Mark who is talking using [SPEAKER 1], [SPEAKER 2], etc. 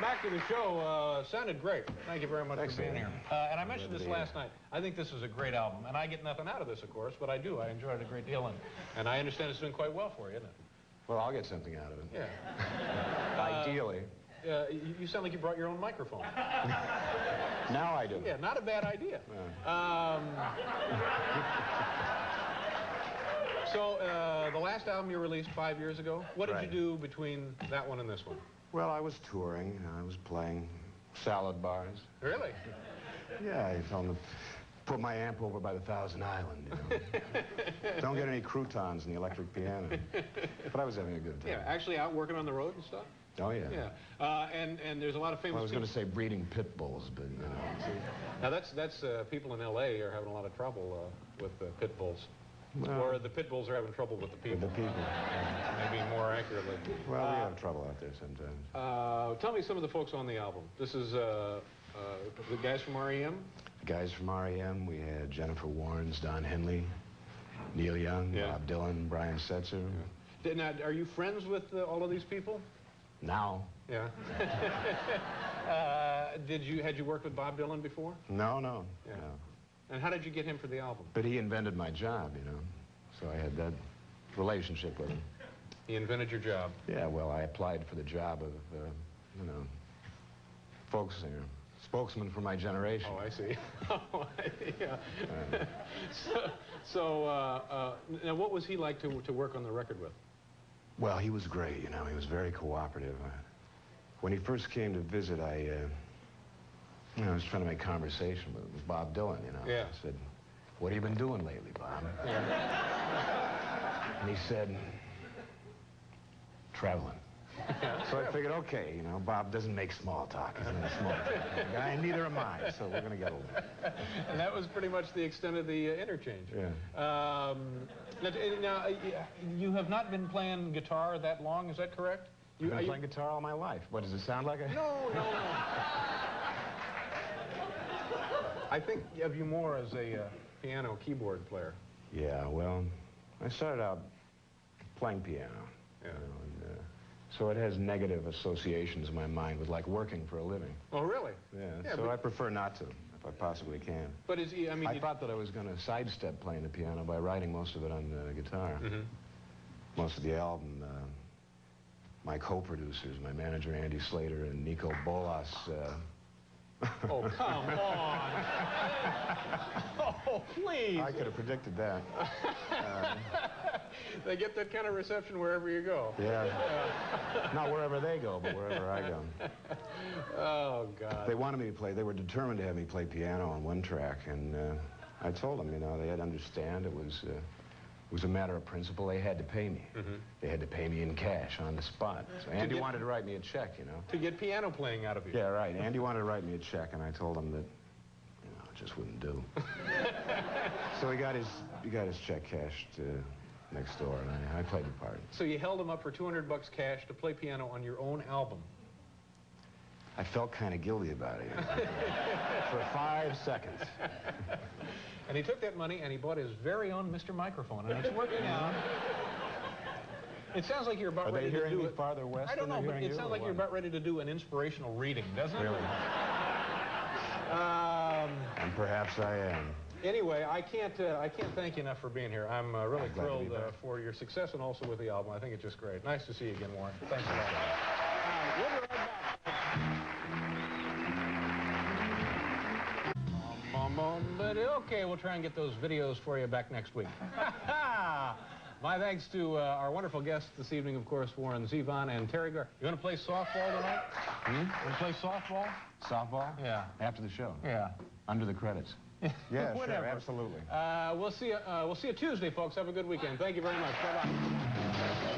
[SPEAKER 1] welcome back to the show. Sounded great. Thank you very much for being here. And I mentioned this last night. I think this is a great album, and I get nothing out of this, of course, but I do. I enjoyed it a great deal, and I understand it's doing quite well for you, isn't it?
[SPEAKER 2] Well, I'll get something out of it.
[SPEAKER 1] Yeah.
[SPEAKER 2] Ideally.
[SPEAKER 1] You sound like you brought your own microphone.
[SPEAKER 2] Now I do.
[SPEAKER 1] Yeah, not a bad idea. So, the last album you released 5 years ago, what did you do between that one and this one?
[SPEAKER 2] Well, I was touring. I was playing salad bars.
[SPEAKER 1] Really?
[SPEAKER 2] Yeah, I told them to put my amp over by the Thousand Island, you know. Don't get any croutons in the electric piano. But I was having a good time.
[SPEAKER 1] Yeah, actually out working on the road and stuff?
[SPEAKER 2] Oh, yeah.
[SPEAKER 1] Yeah. And there's a lot of famous
[SPEAKER 2] I was going to say breeding pit bulls, but, you know.
[SPEAKER 1] Now, that's people in L.A. are having a lot of trouble with pit bulls. Well, or the pit bulls are having trouble with the people.
[SPEAKER 2] With the people. Yeah.
[SPEAKER 1] Maybe more accurately.
[SPEAKER 2] Well, we have trouble out there sometimes.
[SPEAKER 1] Tell me some of the folks on the album. This is the guys from R.E.M.?
[SPEAKER 2] The guys from R.E.M. We had Jennifer Warnes, Don Henley, Neil Young, Bob Dylan, Brian Setzer.
[SPEAKER 1] Yeah. Now, are you friends with all of these people?
[SPEAKER 2] Now.
[SPEAKER 1] Yeah. Had you worked with Bob Dylan before?
[SPEAKER 2] No, no.
[SPEAKER 1] Yeah. No. And how did you get him for the album?
[SPEAKER 2] But he invented my job, you know. So I had that relationship with him.
[SPEAKER 1] He invented your job?
[SPEAKER 2] Yeah, well, I applied for the job of, you know, folk singer. Spokesman for my generation.
[SPEAKER 1] Oh, I see. Yeah. Now what was he like to work on the record with?
[SPEAKER 2] Well, he was great, you know. He was very cooperative. When he first came to visit, you know, I was trying to make conversation with Bob Dylan, you know.
[SPEAKER 1] Yeah.
[SPEAKER 2] I said, "What have you been doing lately, Bob?" Yeah. And he said, "Traveling." So I figured, okay, you know, Bob doesn't make small talk. He's not a small talk guy, and neither am I, so we're going to get along.
[SPEAKER 1] And that was pretty much the extent of the interchange.
[SPEAKER 2] Yeah.
[SPEAKER 1] Now, you have not been playing guitar that long, is that correct?
[SPEAKER 2] I've been playing guitar all my life. What, does it sound like a...
[SPEAKER 1] No. I think of you more as a piano keyboard player.
[SPEAKER 2] Yeah, well, I started out playing piano.
[SPEAKER 1] Yeah.
[SPEAKER 2] You know, so it has negative associations in my mind with, like, working for a living.
[SPEAKER 1] Oh, really?
[SPEAKER 2] Yeah, so I prefer not to, if I possibly can.
[SPEAKER 1] But I
[SPEAKER 2] thought that I was going to sidestep playing the piano by writing most of it on guitar.
[SPEAKER 1] Mm-hmm.
[SPEAKER 2] Most of the album, my co-producers, my manager Andy Slater and Nico Bolas.
[SPEAKER 1] Oh, come on! Oh, please!
[SPEAKER 2] I could have predicted that.
[SPEAKER 1] They get that kind of reception wherever you go.
[SPEAKER 2] Yeah. Not wherever they go, but wherever I go.
[SPEAKER 1] Oh, God.
[SPEAKER 2] They wanted me to play. They were determined to have me play piano on one track, and I told them, you know, they had to understand it was a matter of principle. They had to pay me. Mm-hmm. They had to pay me in cash on the spot. So Andy wanted to write me a check, you know.
[SPEAKER 1] To get piano playing out of you.
[SPEAKER 2] Yeah, right. Andy wanted to write me a check, and I told him that, you know, it just wouldn't do. So he got his check cashed next door, and I played the part.
[SPEAKER 1] So you held him up for $200 cash to play piano on your own album.
[SPEAKER 2] I felt kind of guilty about it, you know, for 5 seconds.
[SPEAKER 1] And he took that money and he bought his very own Mr. Microphone, and it's working out. It sounds like you're about ready to do it.
[SPEAKER 2] Are they hearing me farther west?
[SPEAKER 1] I don't know, but it sounds like you're about ready to do an inspirational reading, doesn't it?
[SPEAKER 2] Really? And perhaps I am.
[SPEAKER 1] Anyway, I can't thank you enough for being here. I'm really thrilled for your success and also with the album. I think it's just great. Nice to see you again, Warren. Thanks a lot. We'll be right back. Okay, we'll try and get those videos for you back next week. My thanks to our wonderful guests this evening, of course, Warren Zevon and Terry Gar. You want to play softball tonight? You want to play softball?
[SPEAKER 2] Softball?
[SPEAKER 1] Yeah.
[SPEAKER 2] After the show?
[SPEAKER 1] Yeah.
[SPEAKER 2] Under the credits? Yeah,
[SPEAKER 1] Whatever.
[SPEAKER 2] Sure, absolutely.
[SPEAKER 1] We'll see you Tuesday, folks. Have a good weekend. Thank you very much. Bye-bye.